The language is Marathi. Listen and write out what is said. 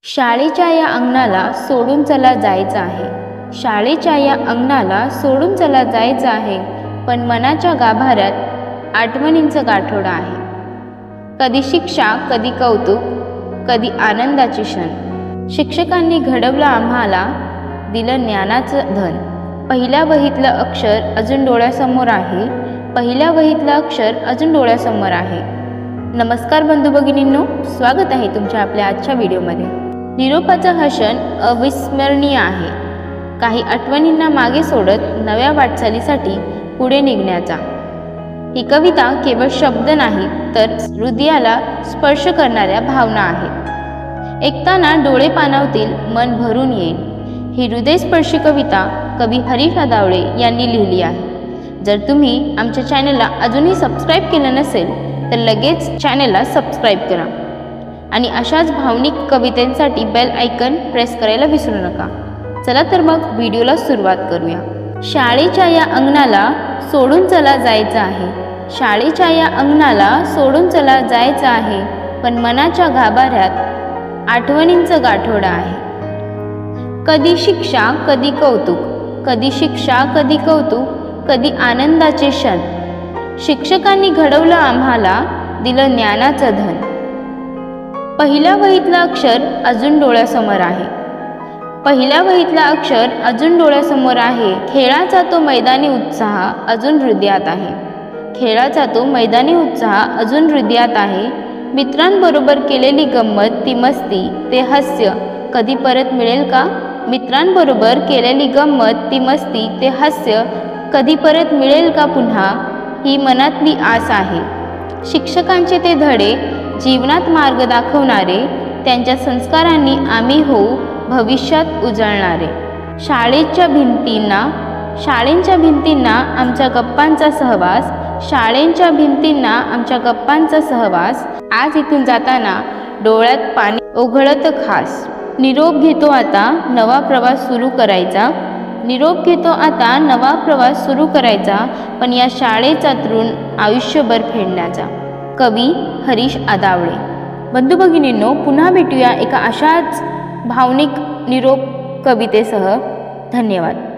शाळेच्या या अंगणाला सोडून चला जायचं आहे. शाळेच्या या अंगणाला सोडून चला जायचं आहे, पण मनाच्या गाभाऱ्यात आठवणींचं गाठोडं आहे. कधी शिक्षा, कधी कौतुक, कधी आनंदाचे क्षण. शिक्षकांनी घडवलं आम्हाला, दिलं ज्ञानाचं धन. पहिल्या वहीतलं अक्षर अजून डोळ्यासमोर आहे. पहिल्या वहीतलं अक्षर अजून डोळ्यासमोर आहे. नमस्कार बंधू भगिनींनो, स्वागत आहे तुमच्या आपल्या आजच्या व्हिडिओमध्ये. निरोपाचा हा क्षण अविस्मरणीय आहे. काही आठवणींना मागे सोडत नव्या वाटचालीसाठी पुढे निघण्याचा. ही कविता केवळ शब्द नाही, तर हृदयाला स्पर्श करणाऱ्या भावना आहेत. ऐकताना डोळे पाणावतील, मन भरून येईल. ही हृदयस्पर्शी कविता कवी हरीश आदावळे यांनी लिहिली आहे. जर तुम्ही आमच्या चॅनलला अजूनही सबस्क्राईब केलं नसेल तर लगेच चॅनलला सबस्क्राईब करा आणि अशाच भावनिक कवितांसाठी बेल आयकन प्रेस करायला विसरू नका. चला तर मग व्हिडिओला सुरुवात करूया. शाळेच्या या अंगणाला सोडून चला जायचं आहे. शाळेच्या या अंगणाला सोडून चला जायचं आहे, पण मनाच्या गाभाऱ्यात आठवणींचं गाठोडं आहे. कधी शिक्षा, कधी कौतुक, कधी शिक्षा, कधी कौतुक, कधी आनंदाचे क्षण. शिक्षकांनी घडवलं आम्हाला, दिलं ज्ञानाचं धन. पहिल्या वहीतलं अक्षर अजून डोळ्यासमोर आहे. पहिल्या वहीतलं अक्षर अजून डोळ्यासमोर आहे. खेळाचा तो मैदानी उत्साह अजून हृदयात आहे. खेळाचा तो मैदानी उत्साह अजून हृदयात आहे. मित्रांबरोबर केलेली गंमत, ती मस्ती, ते हास्य कधी परत मिळेल का? मित्रांबरोबर केलेली गंमत, ती मस्ती, ते हास्य कधी परत मिळेल का पुन्हा? ही मनातली आस आहे. शिक्षकांचे ते धडे, जीवनात मार्ग दाखवणारे, त्यांच्या संस्कारांनी आम्ही होऊ भविष्यात उजळणारे. शाळेच्या भिंतींना आमच्या गप्पांचा सहवास. शाळेच्या भिंतींना आमच्या गप्पांचा सहवास. आज इथून जाताना डोळ्यात पाणी ओघळत खास. निरोप घेतो आता, नवा प्रवास सुरू करायचा. निरोप घेतो आता, नवा प्रवास सुरू करायचा, पण या शाळेचा ऋण आयुष्यभर फेडण्याचा. कवी हरीश आदावळे. बंधू भगिनींनो, पुन्हा भेटूया एका अशाच भावनिक निरोप कवितेसह. धन्यवाद.